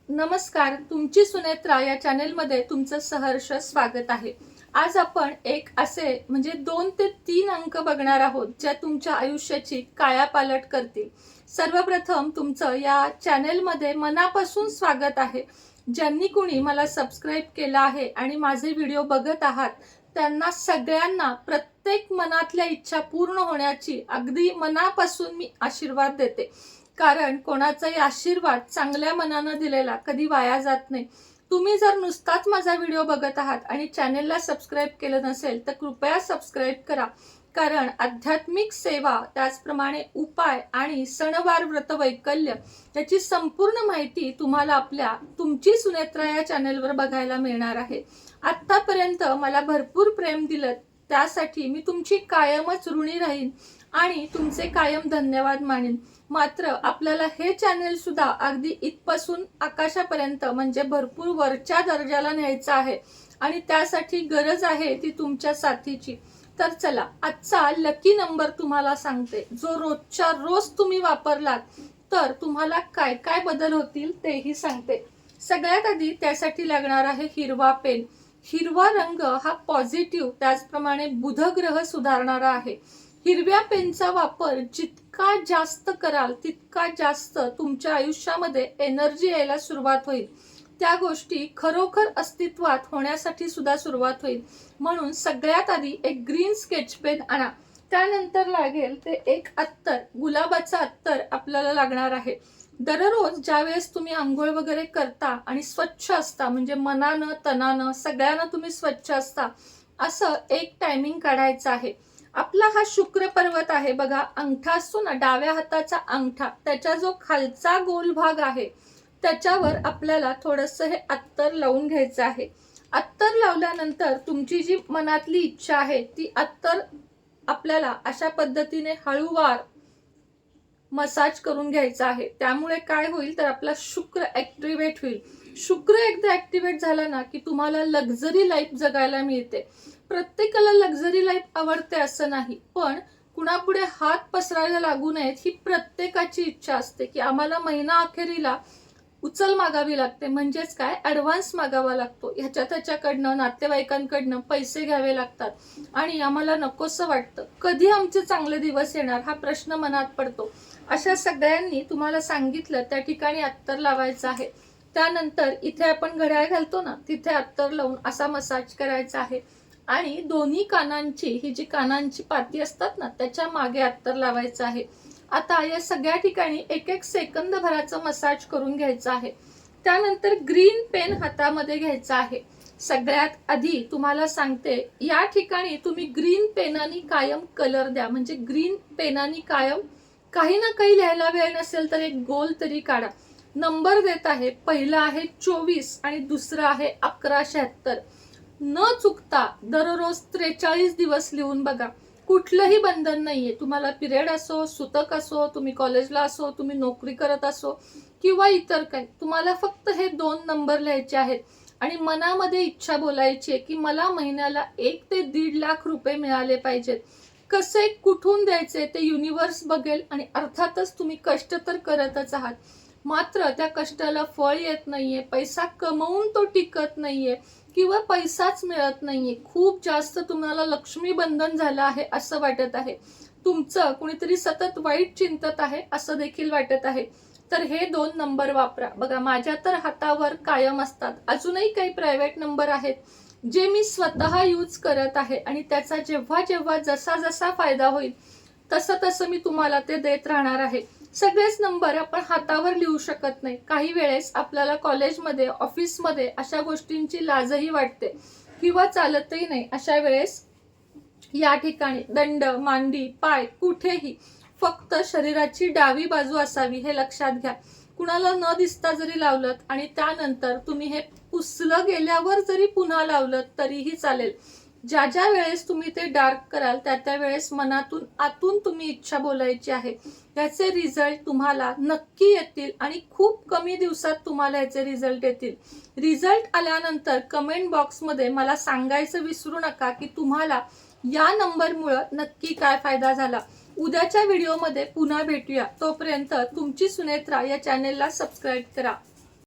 नमस्कार, तुमची सुनेत्रा या चॅनेलमध्ये तुमचं सहर्ष स्वागत आहे। आज आपण एक असे म्हणजे 2 ते 3 अंक बघणार आहोत ज्या तुमच्या आयुष्याची कायापालट करतील। सर्वप्रथम तुमचं या चॅनेलमध्ये मनापासून स्वागत आहे। ज्यांनी कोणी मला सबस्क्राइब केलं आहे आणि माझे व्हिडिओ बघत आहात त्यांना सगळ्यांना प्रत्येक मनातल्या इच्छा पूर्ण होण्याची अगदी मनापासून मी आशीर्वाद देते। कारण कोणाचाही आशीर्वाद चांगल्या मनानं दिलेला कधी वाया जात नाही। तुम्ही जर नुसताच माझा व्हिडिओ बघत आहात आणि चॅनेलला सबस्क्राइब केलं नसेल तर कृपया सबस्क्राइब करा। कारण आध्यात्मिक सेवा त्याचप्रमाणे उपाय आणि सणवार व्रत वैकल्य याची संपूर्ण माहिती तुम्हाला आपल्या तुमची सुनेत्रा या चॅनेलवर बघायला मिळणार आहे। आतापर्यंत मला भरपूर प्रेम दिलं त्यासाठी मी तुमची कायमच ऋणी राहीन आणि तुमचे कायम धन्यवाद मानेन। मात्र आपल्याला हे चॅनेल सुद्धा अगदी इथपासून आकाशापर्यंत म्हणजे भरपूर वरच्या दर्जाला न्यायचं आहे आणि त्यासाठी गरज आहे ती तुमच्या साथीची। तर चला आजचा लकी नंबर तुम्हाला सांगते, जो रोजच्या रोज तुम्ही वापरलात तर तुम्हाला काय काय बदल होतील तेही सांगते। सगळ्यात आधी त्यासाठी लागणार आहे हिरवा पेन। हिरवा रंग हा पॉझिटिव्ह त्याचप्रमाणे बुध ग्रह सुधारणारा आहे। हिरव्या पेनचा वापर जितका जास्त कराल तितका जास्त तुमच्या आयुष्यामध्ये एनर्जी यायला सुरुवात होईल। त्या गोष्टी खरोखर अस्तित्वात होण्यासाठी सुद्धा सुरुवात होईल। म्हणून सगळ्यात आधी एक ग्रीन स्केच पेन आणा। त्यानंतर लागेल ते एक अत्तर, गुलाबाचा अत्तर आपल्याला लागणार आहे। दररोज ज्यावेळेस तुम्ही आंघोळ वगैरे करता आणि स्वच्छ असता म्हणजे मनानं तनानं सगळ्यांना तुम्ही स्वच्छ असता असं एक टायमिंग काढायचं आहे। आपला हा शुक्र पर्वत आहे बघा, अंगठा असतो ना डाव्या हाताचा अंगठा, त्याचा जो खालचा गोल भाग आहे त्याच्यावर आपल्याला थोडंसं हे अत्तर लावून घ्यायचं आहे। अत्तर लावल्यानंतर तुमची जी मनातली इच्छा आहे ती अत्तर आपल्याला अशा पद्धतीने हळूवार मसाज करून घ्यायचा आहे। त्यामुळे काय होईल तर आपला शुक्र ऍक्टिव्हेट होईल। शुक्र एकदा ऍक्टिव्हेट झाला ना की तुम्हाला लक्झरी लाईफ जगायला मिळते। प्रत्येकाला लक्झरी लाईफ आवडते असं नाही, पण कुणापुढे हात पसरायला लागू नयेत ही प्रत्येकाची इच्छा असते की आम्हाला महिना अखेरीला उचल मागावी लागते, म्हणजेच काय ऍडव्हान्स मागावा लागतो। ह्याच्या त्याच्याकडनं नातेवाईकांकडनं पैसे घ्यावे लागतात आणि आम्हाला नकोसं वाटतं। कधी आमचे चांगले दिवस येणार हा प्रश्न मनात पडतो। अशा सगळ्यांनी तुम्हाला सांगितलं त्या ठिकाणी अत्तर लावायचं आहे। त्यानंतर इथे आपण घड्याळ घालतो ना तिथे अत्तर लावून असा मसाज करायचा आहे आणि दोन्ही कानांची ही जी कानांची पाती असतात ना त्याच्या मागे अत्तर लावायचं आहे। आता या सगळ्या ठिकाणी एक एक सेकंद भराचं मसाज करून घ्यायचं आहे। त्यानंतर ग्रीन पेन हातामध्ये घ्यायचा आहे। सगळ्यात आधी तुम्हाला सांगते या ठिकाणी तुम्ही ग्रीन पेनानी कायम कलर द्या, म्हणजे ग्रीन पेनानी कायम काही ना काही लिहायला वेळ नसेल तर एक गोल तरी काढा। नंबर देत आहे, पहिला आहे 24 आणि दुसरा आहे 1176। न चुकता दररोज 43 दिवस लिहून बघा। कुठलंही बंधन नाहीये, तुम्हाला पिरियड असो, सुतक असो, तुम्ही कॉलेजला असो, तुम्ही नोकरी करत असो किंवा इतर काही, तुम्हाला फक्त हे 2 नंबर लिहायचे आहेत आणि मनामध्ये इच्छा बोलायची आहे की मला महिन्याला 1 ते 1.5 लाख रुपये मिळाले पाहिजेत। कसे कुठून द्यायचे ते युनिवर्स बघेल आणि अर्थातच तुम्ही कष्ट तर करतच आहात, मात्र त्या कष्टाला फळ येत नाहीये, पैसा कमवून तो टिकत नाहीये किंवा पैसाच मिळत नाहीये। खूप जास्त तुम्हाला लक्ष्मी बंधन झालं आहे असं वाटत आहे, तुमचं कुणीतरी सतत वाईट चिंतत आहे असं देखील वाटत आहे। तर हे 2 नंबर वापरा बघा। माझ्या तर हातावर कायम असतात, अजूनही काही प्रायव्हेट नंबर आहेत जे मी स्वतः यूज करत आहे आणि त्याचा जेव्हा जेव्हा जसा जसा फायदा होईल तसं तसं मी तुम्हाला ते देत राहणार आहे। सगळेच नंबर आपण हातावर लिहू शकत नाही, काही वेळेस आपल्याला कॉलेजमध्ये ऑफिसमध्ये अशा गोष्टींची लाजही वाटते किंवा चालतही नाही। अशा वेळेस या ठिकाणी दंड, मांडी, पाय कुठेही फक्त शरीराची डावी बाजू असावी हे लक्षात घ्या। कुणाला न दिसता जरी लावलं आणि त्यानंतर तुम्ही हे पुसलं गेल्यावर जरी पुन्हा लावलं तरीही चालेल। ज्या ज्या वेळेस तुम्ही ते डार्क कराल त्या त्या वेळेस मनातून आतून तुम्ही इच्छा बोलायची आहे। याचे रिझल्ट तुम्हाला नक्की येतील आणि खूप कमी दिवसात तुम्हाला याचे रिझल्ट येतील। रिझल्ट आल्यानंतर कमेंट बॉक्समध्ये मला सांगायचं विसरू नका की तुम्हाला या नंबरमुळे नक्की काय फायदा झाला। उद्याच्या व्हिडिओमध्ये पुन्हा भेटूया, तोपर्यंत तुमची सुनेत्रा या चॅनेलला सबस्क्राइब करा।